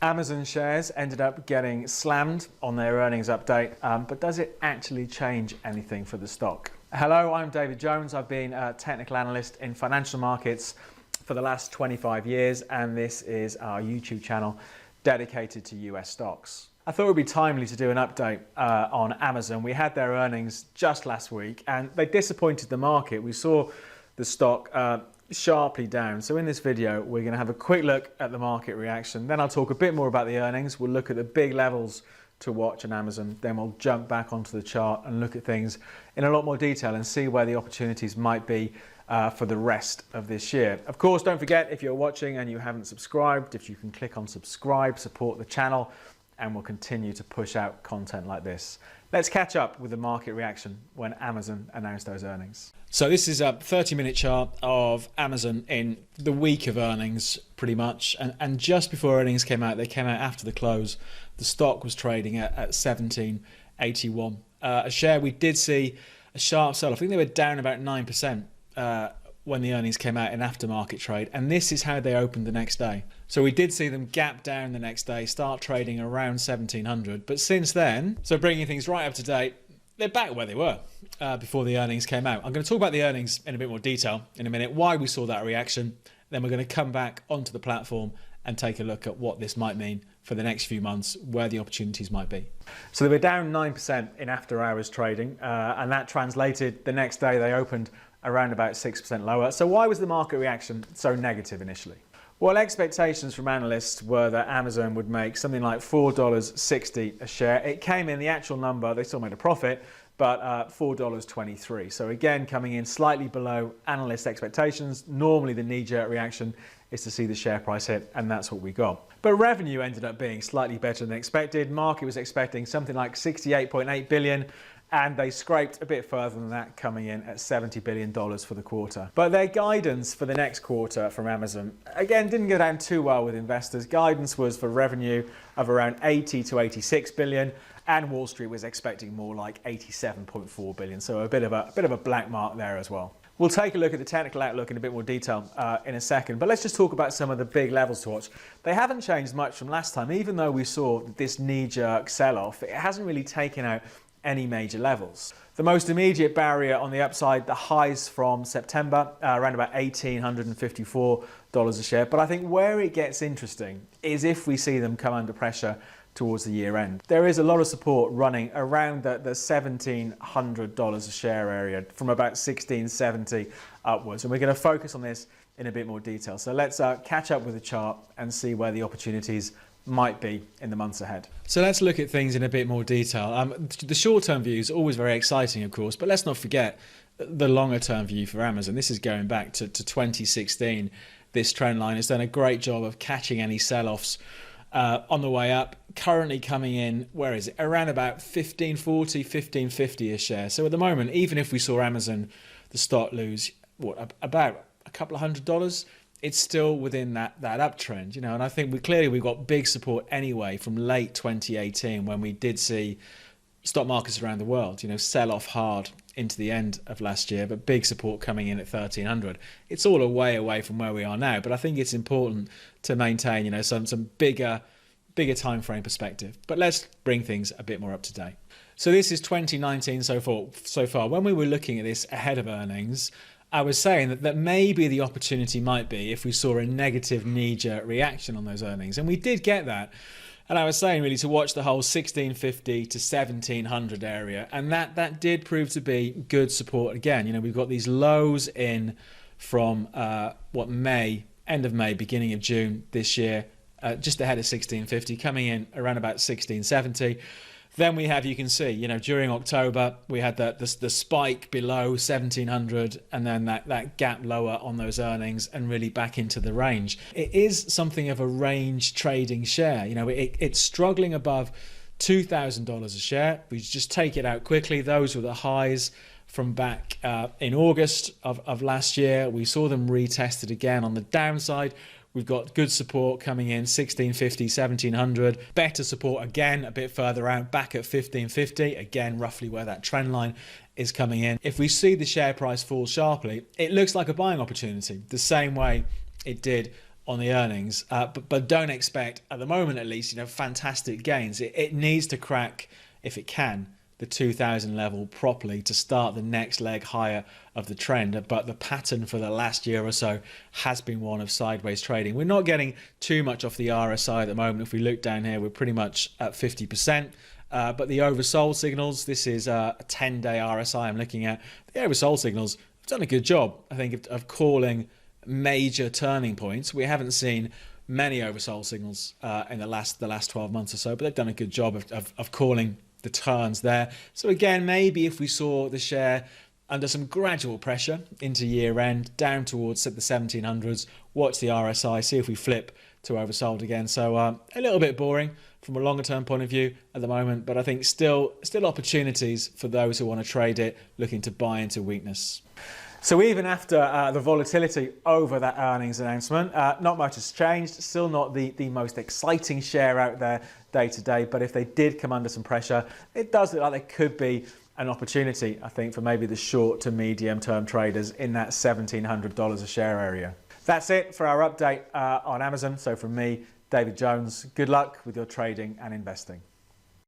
Amazon shares ended up getting slammed on their earnings update, but does it actually change anything for the stock? Hello, I'm David Jones. I've been a technical analyst in financial markets for the last 25 years, and this is our YouTube channel dedicated to US stocks. I thought it would be timely to do an update on Amazon. We had their earnings just last week and they disappointed the market. We saw the stock sharply down. So in this video, we're going to have a quick look at the market reaction. Then I'll talk a bit more about the earnings. We'll look at the big levels to watch on Amazon. Then we'll jump back onto the chart and look at things in a lot more detail and see where the opportunities might be for the rest of this year. Of course, don't forget, if you're watching and you haven't subscribed, if you can click on subscribe, support the channel, and we'll continue to push out content like this. Let's catch up with the market reaction when Amazon announced those earnings. So this is a 30-minute chart of Amazon in the week of earnings, pretty much. And just before earnings came out, they came out after the close. The stock was trading at 17.81 a share. We did see a sharp sell. I think they were down about 9% when the earnings came out in aftermarket trade. And this is how they opened the next day. So we did see them gap down the next day, start trading around 1700. But since then, so bringing things right up to date, they're back where they were before the earnings came out. I'm going to talk about the earnings in a bit more detail in a minute, why we saw that reaction. Then we're going to come back onto the platform and take a look at what this might mean for the next few months, where the opportunities might be. So they were down 9% in after hours trading, and that translated the next day they opened around about 6% lower. So why was the market reaction so negative initially? Well, expectations from analysts were that Amazon would make something like $4.60 a share. It came in, the actual number, they still made a profit, but $4.23. So again, coming in slightly below analyst expectations. Normally the knee-jerk reaction is to see the share price hit, and that's what we got. But revenue ended up being slightly better than expected. Market was expecting something like $68.8 billion. And they scraped a bit further than that, coming in at $70 billion for the quarter. But their guidance for the next quarter from Amazon, again, didn't go down too well with investors. Guidance was for revenue of around 80 to 86 billion, and Wall Street was expecting more like 87.4 billion. So a bit of a black mark there as well. We'll take a look at the technical outlook in a bit more detail in a second, but let's just talk about some of the big levels to watch. They haven't changed much from last time. Even though we saw this knee-jerk sell-off, it hasn't really taken out any major levels. The most immediate barrier on the upside, the highs from September, around about $1,854 a share. But I think where it gets interesting is if we see them come under pressure towards the year end. There is a lot of support running around the $1,700 a share area from about $1,670 upwards. And we're going to focus on this in a bit more detail. So let's catch up with the chart and see where the opportunities might be in the months ahead. So let's look at things in a bit more detail. The short-term view is always very exciting, of course, but let's not forget the longer-term view for Amazon. This is going back to 2016. This trend line has done a great job of catching any sell-offs on the way up. Currently coming in, where is it? Around about $15.40, $15.50 a share. So at the moment, even if we saw Amazon, the stock lose, what, about a couple of $100, it's still within that uptrend, you know, and I think we've got big support anyway from late 2018 when we did see stock markets around the world, you know, sell off hard into the end of last year, but big support coming in at 1300. It's all a way away from where we are now, but I think it's important to maintain, you know, some bigger time frame perspective. But let's bring things a bit more up to date. So this is 2019 so far. When we were looking at this ahead of earnings, I was saying that maybe the opportunity might be if we saw a negative knee-jerk reaction on those earnings. And we did get that. And I was saying really to watch the whole 1650 to 1700 area. And that did prove to be good support again. You know, we've got these lows in from May, end of May, beginning of June this year, just ahead of 1650, coming in around about 1670. Then we have, you can see, you know, during October, we had the spike below 1700 and then that gap lower on those earnings and really back into the range. It is something of a range trading share. You know, it's struggling above $2,000 a share. We just take it out quickly. Those were the highs from back in August of last year. We saw them retested again on the downside. We've got good support coming in, 1650, 1700. Better support again, a bit further out, back at 1550. Again, roughly where that trend line is coming in. If we see the share price fall sharply, it looks like a buying opportunity, the same way it did on the earnings, but don't expect, at the moment at least, fantastic gains. It needs to crack, if it can, the 2000 level properly to start the next leg higher of the trend. But the pattern for the last year or so has been one of sideways trading. We're not getting too much off the RSI at the moment. If we look down here, we're pretty much at 50%. But the oversold signals, this is a 10-day RSI I'm looking at. The oversold signals have done a good job, I think, of calling major turning points. We haven't seen many oversold signals in the last 12 months or so, but they've done a good job of calling the turns there. So again, maybe if we saw the share under some gradual pressure into year end, down towards the 1700s, watch the RSI, see if we flip to oversold again. So a little bit boring from a longer term point of view at the moment, but I think still opportunities for those who want to trade it, looking to buy into weakness. So even after the volatility over that earnings announcement, not much has changed. Still not the most exciting share out there day to day, but if they did come under some pressure, it does look like there could be an opportunity, I think, for maybe the short to medium term traders in that $1,700 a share area. That's it for our update on Amazon. So from me, David Jones, good luck with your trading and investing.